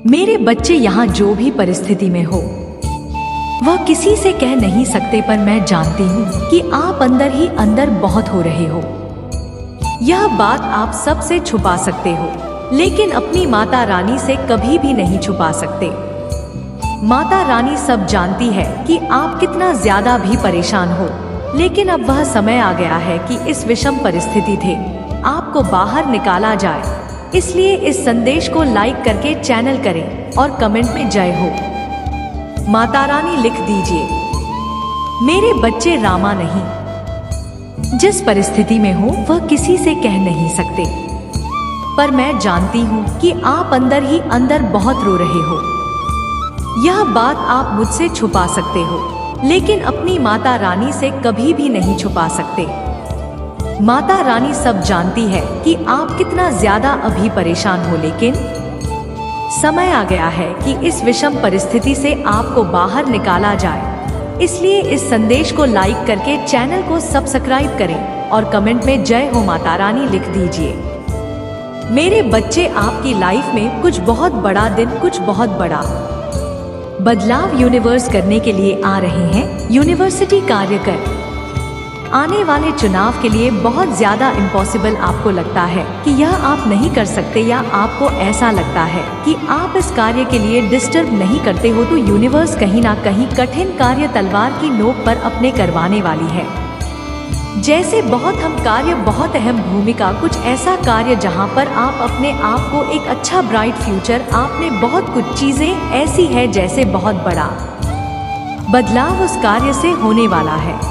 मेरे बच्चे यहाँ जो भी परिस्थिति में हो वह किसी से कह नहीं सकते, पर मैं जानती हूँ कि आप अंदर ही अंदर बहुत हो रहे हो। यह बात आप सबसे छुपा सकते हो, लेकिन अपनी माता रानी से कभी भी नहीं छुपा सकते। माता रानी सब जानती है कि आप कितना ज्यादा भी परेशान हो, लेकिन अब वह समय आ गया है कि इस विषम परिस्थिति से आपको बाहर निकाला जाए। इसलिए इस संदेश को लाइक करके चैनल करें और कमेंट में जय हो माता रानी लिख दीजिए। मेरे बच्चे रामा नहीं, जिस परिस्थिति में हो वह किसी से कह नहीं सकते, पर मैं जानती हूँ कि आप अंदर ही अंदर बहुत रो रहे हो। यह बात आप मुझसे छुपा सकते हो, लेकिन अपनी माता रानी से कभी भी नहीं छुपा सकते। माता रानी सब जानती है कि आप कितना ज्यादा अभी परेशान हो, लेकिन समय आ गया है कि इस विषम परिस्थिति से आपको बाहर निकाला जाए। इसलिए इस संदेश को लाइक करके चैनल को सब्सक्राइब करें और कमेंट में जय हो माता रानी लिख दीजिए। मेरे बच्चे, आपकी लाइफ में कुछ बहुत बड़ा दिन, कुछ बहुत बड़ा बदलाव यूनिवर्स करने के लिए आ रहे हैं। यूनिवर्सिटी कार्य कर आने वाले चुनाव के लिए बहुत ज्यादा इम्पॉसिबल आपको लगता है कि यह आप नहीं कर सकते, या आपको ऐसा लगता है कि आप इस कार्य के लिए डिस्टर्ब नहीं करते हो, तो यूनिवर्स कहीं ना कहीं कठिन कार्य तलवार की नोक पर अपने करवाने वाली है। जैसे बहुत हम कार्य, बहुत अहम भूमिका, कुछ ऐसा कार्य जहां पर आप अपने आप को एक अच्छा ब्राइट फ्यूचर, आपने बहुत कुछ चीजें ऐसी है जैसे बहुत बड़ा बदलाव उस कार्य से होने वाला है।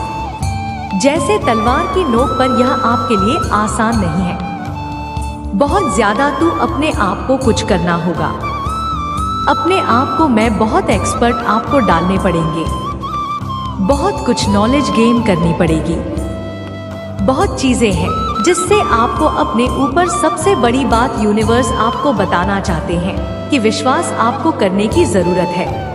जैसे तलवार की नोक पर यह आपके लिए आसान नहीं है। बहुत ज्यादा तू अपने आप को कुछ करना होगा। अपने आप को मैं बहुत एक्सपर्ट आपको डालने पड़ेंगे। बहुत कुछ नॉलेज गेन करनी पड़ेगी। बहुत चीजें हैं जिससे आपको अपने ऊपर, सबसे बड़ी बात यूनिवर्स आपको बताना चाहते हैं कि विश्वास आपको करने की जरूरत है।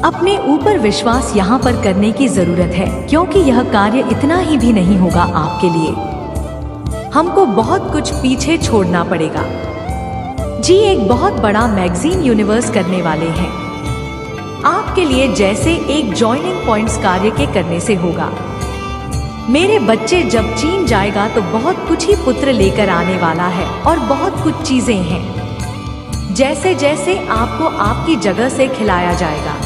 अपने ऊपर विश्वास यहाँ पर करने की जरूरत है, क्योंकि यह कार्य इतना ही भी नहीं होगा आपके लिए। हमको बहुत कुछ पीछे छोड़ना पड़ेगा। जी, एक बहुत बड़ा मैगजीन यूनिवर्स करने वाले हैं आपके लिए, जैसे एक जॉइनिंग पॉइंट्स कार्य के करने से होगा। मेरे बच्चे, जब चीन जाएगा तो बहुत कुछ ही पुत्र लेकर आने वाला है और बहुत कुछ चीजें हैं। जैसे जैसे आपको आपकी जगह से खिलाया जाएगा,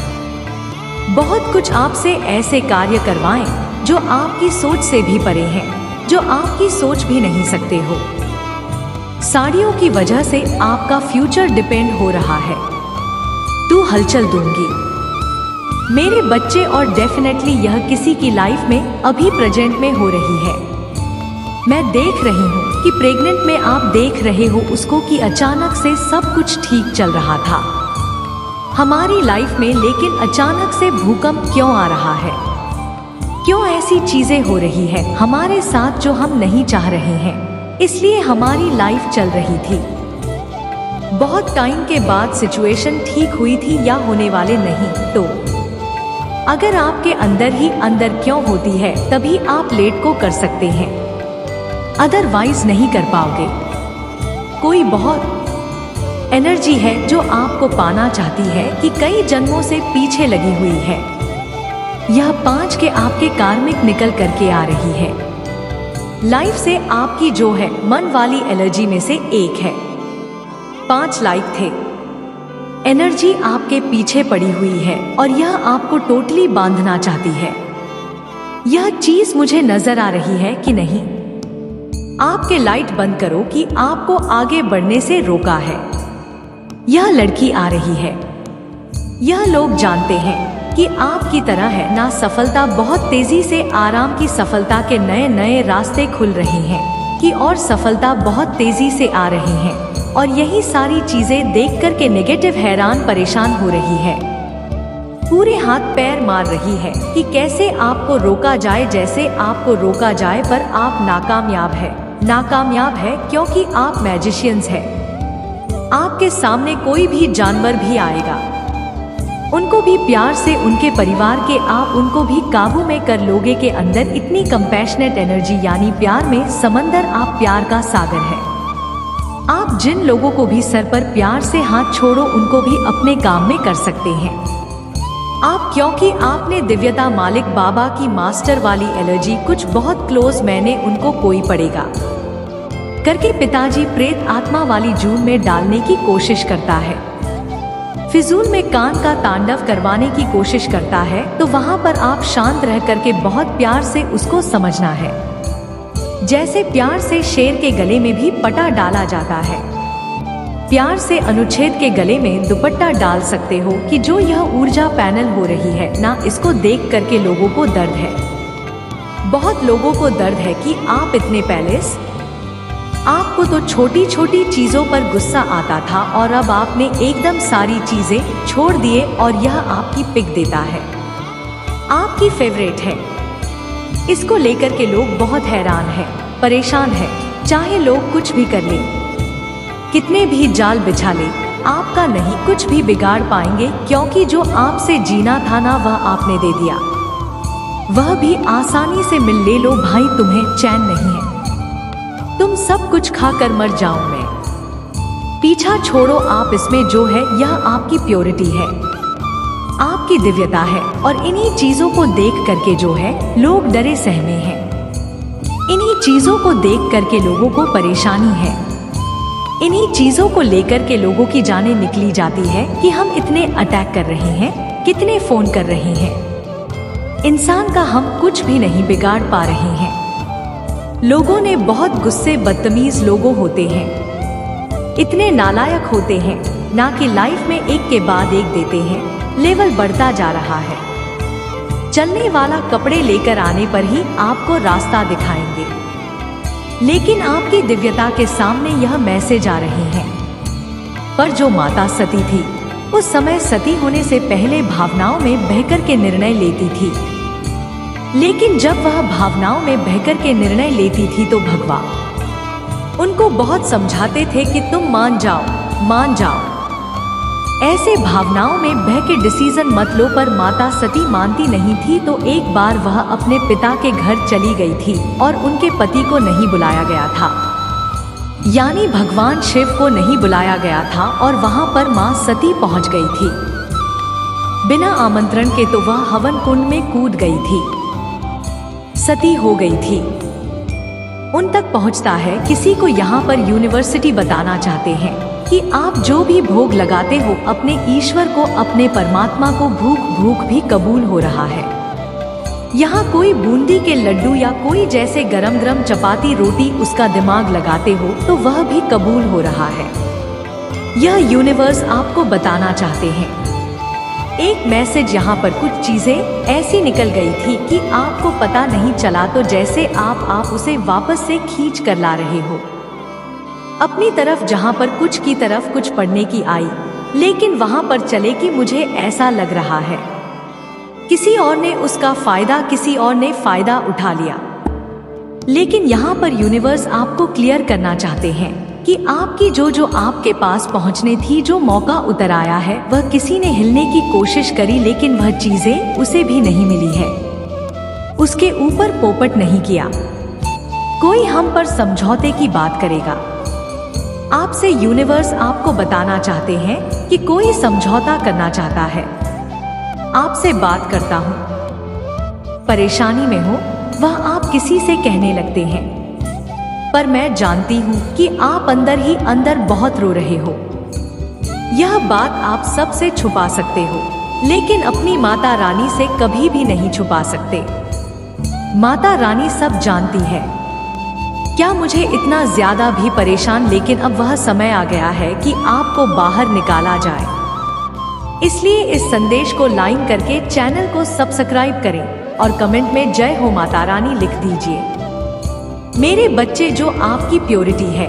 बहुत कुछ आपसे ऐसे कार्य करवाएं जो आपकी सोच से भी परे हैं, जो आपकी सोच भी नहीं सकते हो। साड़ियों की वजह से आपका फ्यूचर डिपेंड हो रहा है। तू हलचल दूंगी मेरे बच्चे, और डेफिनेटली यह किसी की लाइफ में अभी प्रेजेंट में हो रही है। मैं देख रही हूँ कि प्रेग्नेंट में आप देख रहे हो उसको कि अचानक से सब कुछ ठीक चल रहा था हमारी लाइफ में, लेकिन अचानक से भूकंप क्यों आ रहा है? क्यों ऐसी चीजें हो रही है हमारे साथ जो हम नहीं चाह रहे हैं? इसलिए हमारी लाइफ चल रही थी। बहुत टाइम के बाद सिचुएशन ठीक हुई थी या होने वाले नहीं, तो अगर आपके अंदर ही अंदर क्यों होती है, तभी आप लेट को कर सकते हैं, अदरवाइज नहीं कर पाओगे। कोई बहुत एनर्जी है जो आपको पाना चाहती है कि कई जन्मों से पीछे लगी हुई है। यह 5 के आपके कार्मिक निकल करके आ रही है। लाइफ से आपकी जो है मन वाली एनर्जी में से एक है। 5 लाइक थे। एनर्जी आपके पीछे पड़ी हुई है और यह आपको टोटली बांधना चाहती है। यह चीज मुझे नजर आ रही है कि नहीं? आपके लाइट बंद करो कि आपको आगे बढ़ने से रोका है। यह लड़की आ रही है। यह लोग जानते हैं कि आपकी तरह है ना, सफलता बहुत तेजी से, आराम की सफलता के नए नए रास्ते खुल रहे हैं कि और सफलता बहुत तेजी से आ रही हैं, और यही सारी चीजें देख कर के नेगेटिव, हैरान, परेशान हो रही है। पूरे हाथ पैर मार रही है कि कैसे आपको रोका जाए, जैसे आपको रोका जाए, पर आप नाकामयाब है। नाकामयाब है क्योंकि आप मैजिशियंस हैं। आपके सामने कोई भी जानवर भी आएगा, उनको भी प्यार से, उनके परिवार के, आप उनको भी काबू में कर लोगे के अंदर इतनी कंपैशनेट एनर्जी, यानी प्यार में समंदर, आप प्यार का सागर है। आप जिन लोगों को भी सर पर प्यार से हाथ छोड़ो उनको भी अपने काम में कर सकते हैं आप, क्योंकि आपने दिव्यता मालिक बाबा की मास्टर वाली एलर्जी कुछ बहुत क्लोज मैंने उनको कोई पड़ेगा करके पिताजी प्रेत आत्मा वाली जून में डालने की कोशिश करता है, फिजूल में कान का तांडव करवाने की कोशिश करता है, तो वहाँ पर आप शांत रह करके बहुत प्यार से उसको समझना है। जैसे प्यार से शेर के गले में भी पटा डाला जाता है, प्यार से अनुच्छेद के गले में दुपट्टा डाल सकते हो कि जो यह ऊर्जा पैनल हो रही है ना, इसको देख करके लोगों को दर्द है, बहुत लोगों को दर्द है कि आप इतने पैलेस, आपको तो छोटी छोटी चीजों पर गुस्सा आता था और अब आपने एकदम सारी चीजें छोड़ दिए और यह आपकी पिक देता है, आपकी फेवरेट है। इसको लेकर के लोग बहुत हैरान हैं, परेशान हैं, चाहे लोग कुछ भी कर लें, कितने भी जाल बिछा लें, आपका नहीं कुछ भी बिगाड़ पाएंगे, क्योंकि जो आपसे जीना था ना वह आपने दे दिया, वह भी आसानी से मिल ले लो भाई, तुम्हें चैन नहीं है, तुम सब कुछ खाकर मर जाओ मैं, पीछा छोड़ो आप, इसमें जो है यह आपकी प्योरिटी है, आपकी दिव्यता है। और इन्हीं चीजों को देख करके जो है लोग डरे सहमे हैं, इन्हीं चीजों को देख करके लोगों को परेशानी है, इन्हीं चीजों को लेकर के लोगों की जानें निकली जाती है कि हम इतने अटैक कर रहे हैं, कितने फोन कर रहे हैं, इंसान का हम कुछ भी नहीं बिगाड़ पा रहे हैं। लोगों ने बहुत गुस्से बदतमीज लोगों होते हैं, इतने नालायक होते हैं ना कि लाइफ में एक के बाद एक देते हैं, लेवल बढ़ता जा रहा है, चलने वाला कपड़े लेकर आने पर ही आपको रास्ता दिखाएंगे, लेकिन आपकी दिव्यता के सामने यह मैसेज आ रहे हैं। पर जो माता सती थी उस समय सती होने से पहले भावनाओं में बहकर के निर्णय लेती थी, लेकिन जब वह भावनाओं में बहकर के निर्णय लेती थी तो भगवान उनको बहुत समझाते थे कि तुम मान जाओ, मान जाओ, ऐसे भावनाओं में बह के डिसीजन मत लो। पर माता सती मानती नहीं थी, तो एक बार वह अपने पिता के घर चली गई थी और उनके पति को नहीं बुलाया गया था, यानी भगवान शिव को नहीं बुलाया गया था, और वहां पर मां सती पहुंच गई थी बिना आमंत्रण के, तो वह हवन कुंड में कूद गई थी, सती हो गई थी। उन तक पहुंचता है, किसी को यहाँ पर यूनिवर्सिटी बताना चाहते हैं कि आप जो भी भोग लगाते हो अपने ईश्वर को, अपने परमात्मा को, भूख भूख भी कबूल हो रहा है। यहाँ कोई बूंदी के लड्डू या कोई जैसे गरम गरम चपाती रोटी उसका दिमाग लगाते हो तो वह भी कबूल हो रहा है। यह यूनिवर्स आपको बताना चाहते हैं। एक मैसेज, यहाँ पर कुछ चीजें ऐसी निकल गई थी कि आपको पता नहीं चला, तो जैसे आप उसे वापस से खींच कर ला रहे हो अपनी तरफ, जहाँ पर कुछ की तरफ कुछ पढ़ने की आई, लेकिन वहाँ पर चले कि मुझे ऐसा लग रहा है किसी और ने उसका फायदा, किसी और ने फायदा उठा लिया। लेकिन यहाँ पर यूनिवर्स आपको क्लियर करना चाहते हैं कि आपकी जो आपके पास पहुंचने थी, जो मौका उतर आया है, वह किसी ने हिलने की कोशिश करी, लेकिन वह चीजें उसे भी नहीं मिली है, उसके ऊपर पोपट नहीं किया, कोई हम पर समझौते की बात करेगा। आपसे यूनिवर्स आपको बताना चाहते हैं कि कोई समझौता करना चाहता है, आपसे बात करता हूँ, परेशानी में हो वह आप किसी से कहने लगते हैं, पर मैं जानती हूँ कि आप अंदर ही अंदर बहुत रो रहे हो। यह बात आप सबसे छुपा सकते हो, लेकिन अपनी माता रानी से कभी भी नहीं छुपा सकते। माता रानी सब जानती है। क्या मुझे इतना ज्यादा भी परेशान, लेकिन अब वह समय आ गया है कि आपको बाहर निकाला जाए। इसलिए इस संदेश को लाइक करके चैनल को सब्सक्राइब करें और कमेंट में जय हो माता रानी लिख दीजिए। मेरे बच्चे, जो आपकी प्योरिटी है,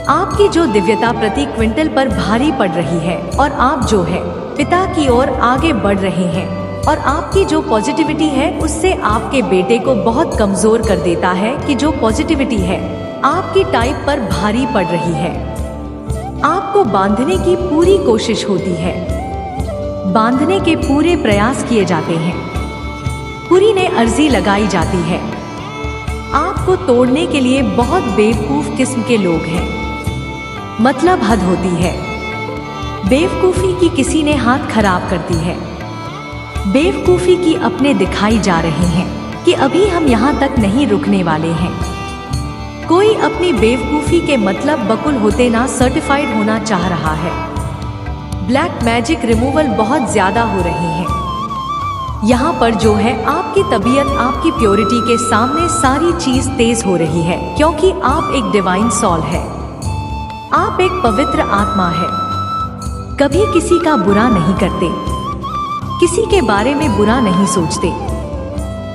आपकी जो दिव्यता प्रति क्विंटल पर भारी पड़ रही है, और आप जो है पिता की ओर आगे बढ़ रहे हैं, और आपकी जो पॉजिटिविटी है उससे आपके बेटे को बहुत कमजोर कर देता है कि जो पॉजिटिविटी है आपकी टाइप पर भारी पड़ रही है। आपको बांधने की पूरी कोशिश होती है, बांधने के पूरे प्रयास किए जाते हैं, पूरी ने अर्जी लगाई जाती है। आपको तोड़ने के लिए बहुत बेवकूफ किस्म के लोग हैं, मतलब हद होती है। बेवकूफ़ी की किसी ने हाथ खराब कर दी है। बेवकूफ़ी की अपने दिखाई जा रहे हैं कि अभी हम यहाँ तक नहीं रुकने वाले हैं। कोई अपनी बेवकूफ़ी के मतलब बकुल होते ना सर्टिफाइड होना चाह रहा है। ब्लैक मैजिक रिमूवल बहुत ज़्यादा हो रही है। यहाँ पर जो है आपकी तबीयत, आपकी प्योरिटी के सामने सारी चीज़ तेज हो रही है, क्योंकि आप एक डिवाइन सोल है। आप एक पवित्र आत्मा है। कभी किसी का बुरा नहीं करते, किसी के बारे में बुरा नहीं सोचते।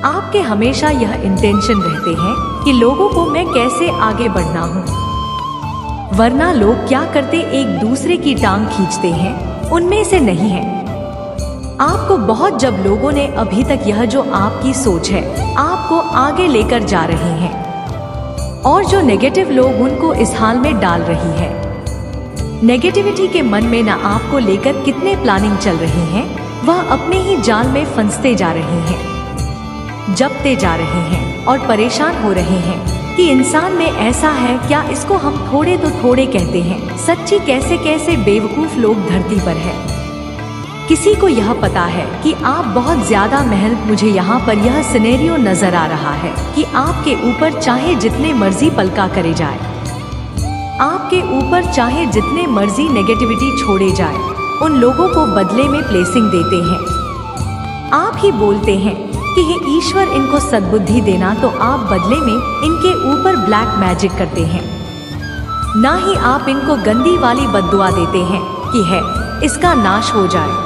आपके हमेशा यह इंटेंशन रहते हैं कि लोगों को मैं कैसे आगे बढ़ना हूँ। वरना लोग क्या करते, एक दूसरे की टांग खींचते हैं, उनमें से नहीं है। आपको बहुत, जब लोगों ने अभी तक यह जो आपकी सोच है आपको आगे लेकर जा रहे हैं, और जो नेगेटिव लोग उनको इस हाल में डाल रही है। नेगेटिविटी के मन में ना आपको लेकर कितने प्लानिंग चल रही हैं, वह अपने ही जाल में फंसते जा रहे हैं, जपते जा रहे हैं और परेशान हो रहे हैं कि इंसान में ऐसा है क्या, इसको हम थोड़े तो थोड़े कहते हैं। सच्ची कैसे कैसे बेवकूफ़ लोग धरती पर है। किसी को यह पता है कि आप बहुत ज्यादा महल, मुझे यहाँ पर यह सिनेरियो नजर आ रहा है कि आपके ऊपर चाहे जितने मर्जी पलका करे जाए, आपके ऊपर चाहे जितने मर्जी नेगेटिविटी छोड़े जाए, उन लोगों को बदले में ब्लेसिंग देते हैं। आप ही बोलते हैं कि हे ईश्वर इनको सद्बुद्धि देना, तो आप बदले में इनके ऊपर ब्लैक मैजिक करते हैं। ना ही आप इनको गंदी वाली बद्दुआ देते हैं कि है इसका नाश हो जाए,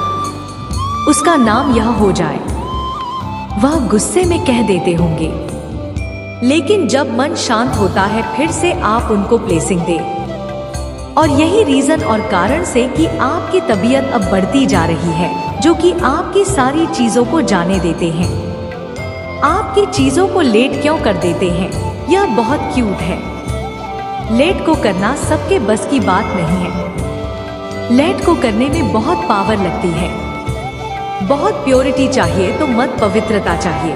उसका नाम यह हो जाए। वह गुस्से में कह देते होंगे, लेकिन जब मन शांत होता है फिर से आप उनको ब्लेसिंग दे। और यही रीजन और कारण से कि आपकी तबीयत अब बढ़ती जा रही है, जो कि आपकी सारी चीजों को जाने देते हैं। आपकी चीजों को लेट क्यों कर देते हैं, यह बहुत क्यूट है। लेट को करना सबके बस की बात नहीं है। लेट को करने में बहुत पावर लगती है, बहुत प्योरिटी चाहिए, तो मत पवित्रता चाहिए।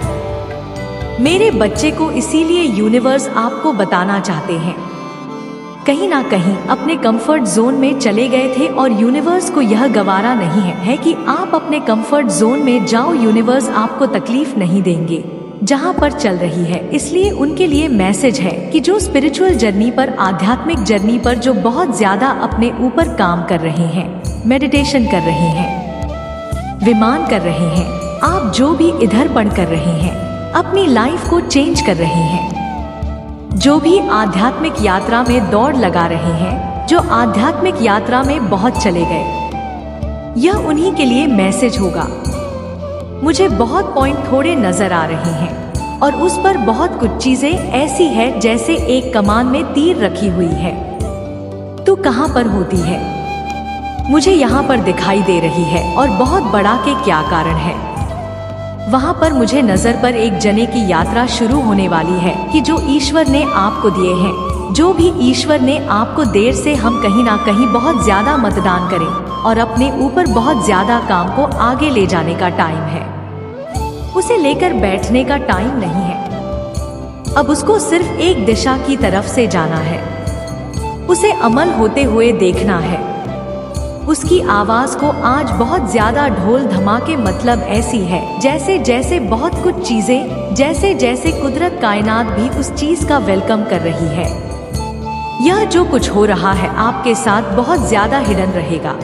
मेरे बच्चे को इसीलिए यूनिवर्स आपको बताना चाहते हैं। कहीं ना कहीं अपने कंफर्ट जोन में चले गए थे और यूनिवर्स को यह गवारा नहीं है कि आप अपने कंफर्ट जोन में जाओ। यूनिवर्स आपको तकलीफ नहीं देंगे जहां पर चल रही है। इसलिए उनके लिए मैसेज है कि जो स्पिरिचुअल जर्नी पर, आध्यात्मिक जर्नी पर जो बहुत ज्यादा अपने ऊपर काम कर रहे हैं, मेडिटेशन कर रहे हैं, विमान कर रहे हैं, आप जो भी इधर पढ़ कर रहे हैं, अपनी लाइफ को चेंज कर रहे हैं, जो भी आध्यात्मिक यात्रा में दौड़ लगा रहे हैं, जो आध्यात्मिक यात्रा में बहुत चले गए, यह उन्हीं के लिए मैसेज होगा। मुझे बहुत पॉइंट थोड़े नजर आ रहे हैं और उस पर बहुत कुछ चीजें ऐसी है जैसे एक कमान में तीर रखी हुई है, तो कहां पर होती है, मुझे यहाँ पर दिखाई दे रही है। और बहुत बड़ा के क्या कारण है, वहां पर मुझे नजर पर एक जने की यात्रा शुरू होने वाली है कि जो ईश्वर ने आपको दिए हैं, जो भी ईश्वर ने आपको, देर से हम कहीं ना कहीं बहुत ज्यादा मतदान करें और अपने ऊपर बहुत ज्यादा काम को आगे ले जाने का टाइम है। उसे लेकर बैठने का टाइम नहीं है। अब उसको सिर्फ एक दिशा की तरफ से जाना है, उसे अमल होते हुए देखना है। उसकी आवाज को आज बहुत ज्यादा ढोल धमाके, मतलब ऐसी है जैसे जैसे बहुत कुछ चीजें, जैसे जैसे कुदरत कायनात भी उस चीज का वेलकम कर रही है। यह जो कुछ हो रहा है आपके साथ बहुत ज्यादा हिडन रहेगा।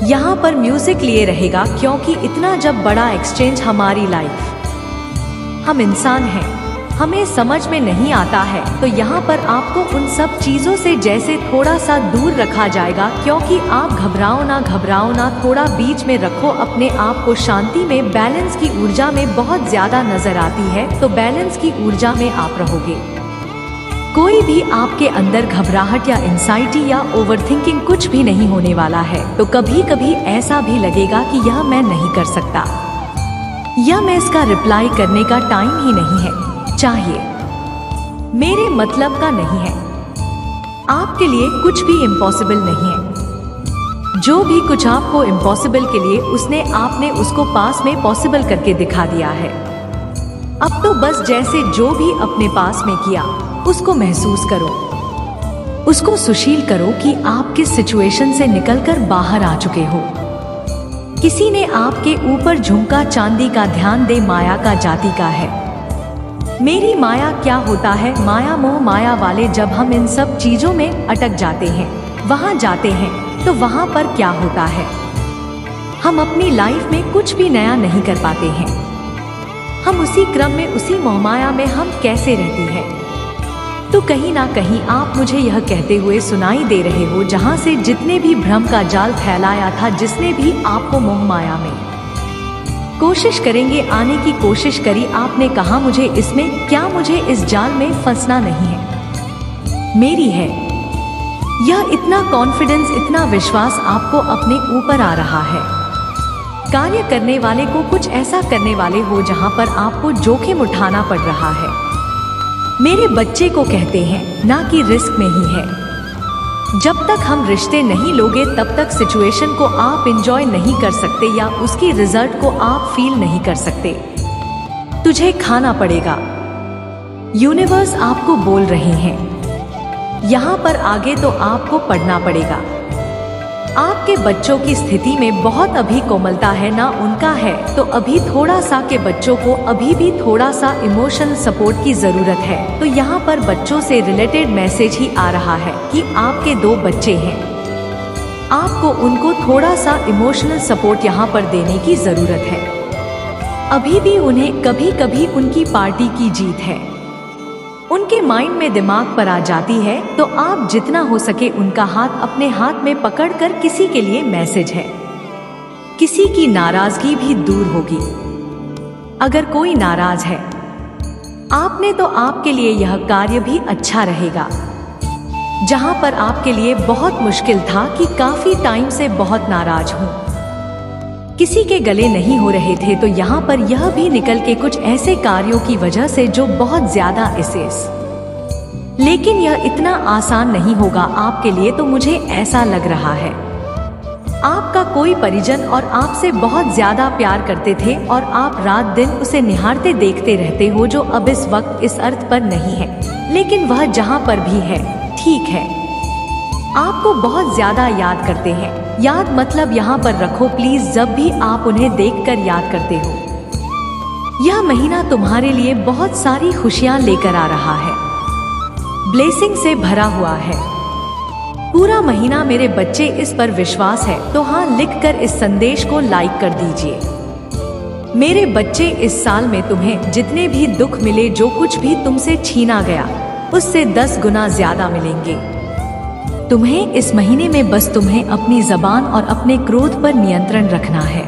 यहाँ पर म्यूजिक लिए रहेगा, क्योंकि इतना जब बड़ा एक्सचेंज हमारी लाइफ, हम इंसान हैं, हमें समझ में नहीं आता है, तो यहाँ पर आपको उन सब चीजों से जैसे थोड़ा सा दूर रखा जाएगा। क्योंकि आप घबराओ ना, थोड़ा बीच में रखो अपने आप को। शांति में, बैलेंस की ऊर्जा में बहुत ज्यादा नजर आती है, तो बैलेंस की ऊर्जा में आप रहोगे। कोई भी आपके अंदर घबराहट या एंजाइटी या ओवरथिंकिंग कुछ भी नहीं होने वाला है। तो कभी कभी ऐसा भी लगेगा कि यह मैं नहीं कर सकता, या मैं इसका रिप्लाई करने का टाइम ही नहीं है, चाहिए, मेरे मतलब का नहीं है। आपके लिए कुछ भी इम्पॉसिबल नहीं है। जो भी कुछ आपको इम्पॉसिबल के लिए उसने, आपने उसको पास में पॉसिबल करके दिखा दिया है। अब तो बस जैसे जो भी अपने पास में किया उसको महसूस करो। उसको सुशील करो कि आप किस सिचुएशन से निकलकर बाहर आ चुके हो। किसी ने आपके ऊपर झुमका चांदी का ध्यान दे माया का जाति का है। मेरी माया क्या होता है? माया मोह माया वाले जब हम इन सब चीजों में अटक जाते हैं, वहां जाते हैं, तो वहां पर क्या होता है? हम अपनी लाइफ में कुछ भी नया नहीं कर पाते हैं। हम उसी क्रम में, उसी मोहमाया में हम कैसे रहती है? तो कहीं ना कहीं आप मुझे यह कहते हुए सुनाई दे रहे हो, जहां से जितने भी भ्रम का जाल फैलाया था, जिसने भी आपको मोहमाया में कोशिश करेंगे आने की कोशिश करी, आपने कहा मुझे इसमें क्या, मुझे इस जाल में फंसना नहीं है, मेरी है। यह इतना कॉन्फिडेंस, इतना विश्वास आपको अपने ऊपर आ रहा है। कार्य करने वाले को कुछ ऐसा करने वाले हो जहां पर आपको जोखिम उठाना पड़ रहा है। मेरे बच्चे को कहते हैं ना कि रिस्क में ही है। जब तक हम रिश्ते नहीं लोगे तब तक सिचुएशन को आप एंजॉय नहीं कर सकते या उसकी रिजल्ट को आप फील नहीं कर सकते। तुझे खाना पड़ेगा, यूनिवर्स आपको बोल रहे हैं। यहाँ पर आगे तो आपको पढ़ना पड़ेगा। आपके बच्चों की स्थिति में बहुत अभी कोमलता है ना उनका है, तो अभी थोड़ा सा के बच्चों को अभी भी थोड़ा सा इमोशनल सपोर्ट की जरूरत है। तो यहाँ पर बच्चों से रिलेटेड मैसेज ही आ रहा है कि आपके 2 बच्चे हैं, आपको उनको थोड़ा सा इमोशनल सपोर्ट यहाँ पर देने की जरूरत है। अभी भी उन्हें कभी कभी उनकी पार्टी की जीत है, उनके माइंड में दिमाग पर आ जाती है, तो आप जितना हो सके उनका हाथ अपने हाथ में पकड़कर, किसी के लिए मैसेज है, किसी की नाराजगी भी दूर होगी। अगर कोई नाराज है आपने, तो आपके लिए यह कार्य भी अच्छा रहेगा। जहां पर आपके लिए बहुत मुश्किल था कि काफी टाइम से बहुत नाराज हूं, किसी के गले नहीं हो रहे थे, तो यहाँ पर यह भी निकल के कुछ ऐसे कार्यों की वजह से जो बहुत ज्यादा एसेस, लेकिन यह इतना आसान नहीं होगा आपके लिए, तो मुझे ऐसा लग रहा है। आपका कोई परिजन और आपसे बहुत ज्यादा प्यार करते थे और आप रात दिन उसे निहारते देखते रहते हो, जो अब इस वक्त इस अर्थ पर नहीं है, लेकिन वह जहाँ पर भी है ठीक है, आपको बहुत ज्यादा याद करते हैं। याद मतलब यहाँ पर रखो प्लीज, जब भी आप उन्हें देखकर याद करते हो। यह महीना तुम्हारे लिए बहुत सारी खुशियां लेकर आ रहा है, ब्लेसिंग से भरा हुआ है पूरा महीना। मेरे बच्चे, इस पर विश्वास है तो हाँ लिखकर इस संदेश को लाइक कर दीजिए। मेरे बच्चे, इस साल में तुम्हें जितने भी दुख मिले, जो कुछ भी तुमसे छीना गया, उससे 10 गुना ज्यादा मिलेंगे। तुम्हें इस महीने में बस तुम्हें अपनी जबान और अपने क्रोध पर नियंत्रण रखना है।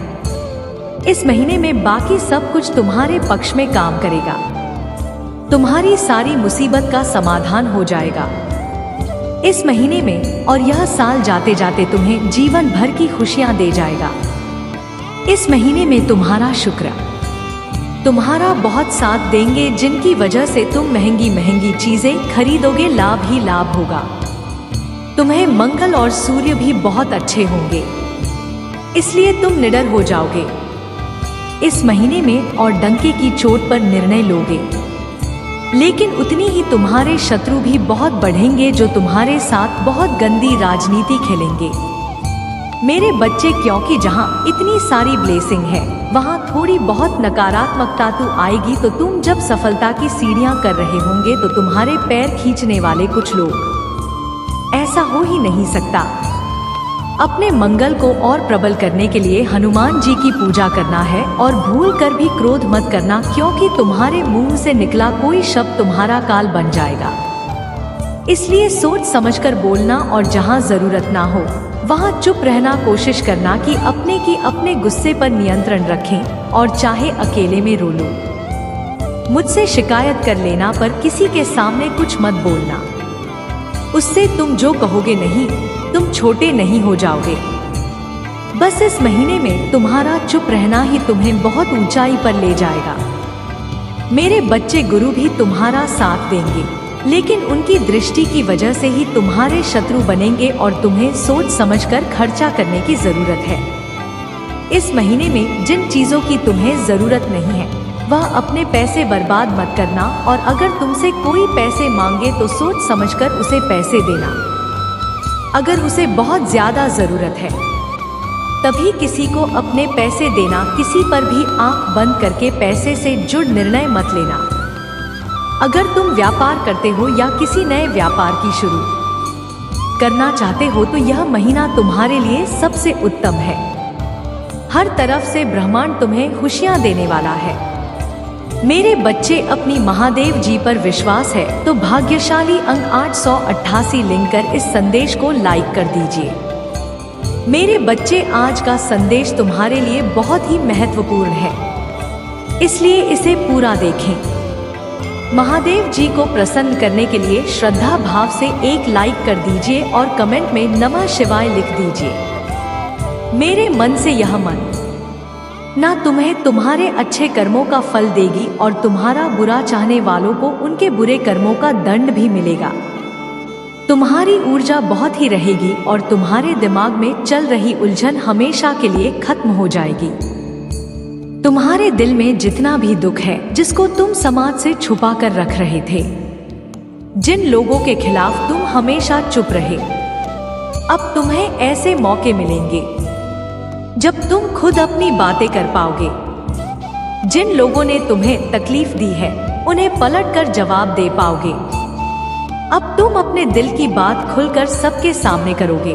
इस महीने में बाकी सब कुछ तुम्हारे पक्ष में काम करेगा, तुम्हारी सारी मुसीबत का समाधान हो जाएगा इस महीने में, और यह साल जाते जाते तुम्हें जीवन भर की खुशियां दे जाएगा। इस महीने में तुम्हारा शुक्र तुम्हारा बहुत साथ देंगे, जिनकी वजह से तुम महंगी महंगी चीजें खरीदोगे, लाभ ही लाभ होगा। तुम्हें मंगल और सूर्य भी बहुत अच्छे होंगे, इसलिए तुम निडर हो जाओगे इस महीने में और डंके की चोट पर निर्णय लोगे। लेकिन उतनी ही तुम्हारे शत्रु भी बहुत बढ़ेंगे, जो तुम्हारे साथ बहुत गंदी राजनीति खेलेंगे मेरे बच्चे, क्योंकि जहां इतनी सारी ब्लेसिंग है वहां थोड़ी बहुत नकारात्मकता तो आएगी। तो तुम जब सफलता की सीढ़ियां कर रहे होंगे, तो तुम्हारे पैर खींचने वाले कुछ लोग, ऐसा हो ही नहीं सकता। अपने मंगल को और प्रबल करने के लिए हनुमान जी की पूजा करना है, और भूल कर भी क्रोध मत करना, क्योंकि तुम्हारे मुंह से निकला कोई शब्द तुम्हारा काल बन जाएगा। इसलिए सोच समझकर बोलना, और जहां जरूरत ना हो वहां चुप रहना। कोशिश करना कि अपने गुस्से पर नियंत्रण रखें, और चाहे अकेले में रो लो। मुझसे शिकायत कर लेना, पर किसी के सामने कुछ मत बोलना, उससे तुम जो कहोगे नहीं, तुम छोटे नहीं हो जाओगे। बस इस महीने में तुम्हारा चुप रहना ही तुम्हें बहुत ऊंचाई पर ले जाएगा। मेरे बच्चे, गुरु भी तुम्हारा साथ देंगे, लेकिन उनकी दृष्टि की वजह से ही तुम्हारे शत्रु बनेंगे, और तुम्हें सोच समझकर खर्चा करने की जरूरत है। इस महीने में जिन चीजों की तुम्हें जरूरत नहीं है, वह अपने पैसे बर्बाद मत करना, और अगर तुमसे कोई पैसे मांगे तो सोच समझकर उसे पैसे देना। अगर उसे बहुत ज्यादा जरूरत है तभी किसी को अपने पैसे देना। किसी पर भी आंख बंद करके पैसे से जुड़ निर्णय मत लेना। अगर तुम व्यापार करते हो या किसी नए व्यापार की शुरू करना चाहते हो तो यह महीना तुम्हारे लिए सबसे उत्तम है। हर तरफ से ब्रह्मांड तुम्हें खुशियां देने वाला है। मेरे बच्चे, अपनी महादेव जी पर विश्वास है तो भाग्यशाली अंक 888 लिंक कर इस संदेश को लाइक कर दीजिए। मेरे बच्चे, आज का संदेश तुम्हारे लिए बहुत ही महत्वपूर्ण है, इसलिए इसे पूरा देखें। महादेव जी को प्रसन्न करने के लिए श्रद्धा भाव से एक लाइक कर दीजिए और कमेंट में नमः शिवाय लिख दीजिए। मेरे मन से यह मन ना तुम्हें तुम्हारे अच्छे कर्मों का फल देगी और तुम्हारा बुरा चाहने वालों को उनके बुरे कर्मों का दंड भी मिलेगा। तुम्हारी ऊर्जा बहुत ही रहेगी और तुम्हारे दिमाग में चल रही उलझन हमेशा के लिए खत्म हो जाएगी। तुम्हारे दिल में जितना भी दुख है जिसको तुम समाज से छुपा कर रख रहे थे, जिन लोगों के खिलाफ तुम हमेशा चुप रहे, अब तुम्हें ऐसे मौके मिलेंगे जब तुम खुद अपनी बातें कर पाओगे। जिन लोगों ने तुम्हें तकलीफ दी है उन्हें पलटकर जवाब दे पाओगे। अब तुम अपने दिल की बात खुलकर सबके सामने करोगे।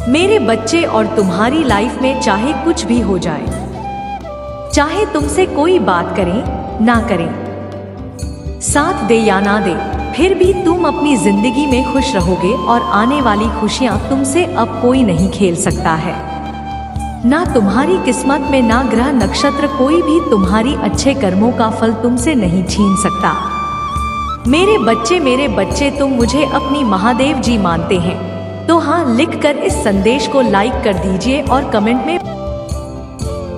मेरे बच्चे, और तुम्हारी लाइफ में चाहे कुछ भी हो जाए, चाहे तुमसे कोई बात करें ना करें, साथ दे या ना दे, फिर भी तुम अपनी जिंदगी में खुश रहोगे और आने वाली खुशियां तुमसे अब कोई नहीं खेल सकता है। ना तुम्हारी किस्मत में ना ग्रह नक्षत्र, कोई भी तुम्हारी अच्छे कर्मों का फल तुमसे नहीं छीन सकता। मेरे बच्चे, तुम मुझे अपनी महादेव जी मानते हैं तो हाँ लिखकर इस संदेश को लाइक कर दीजिए और कमेंट में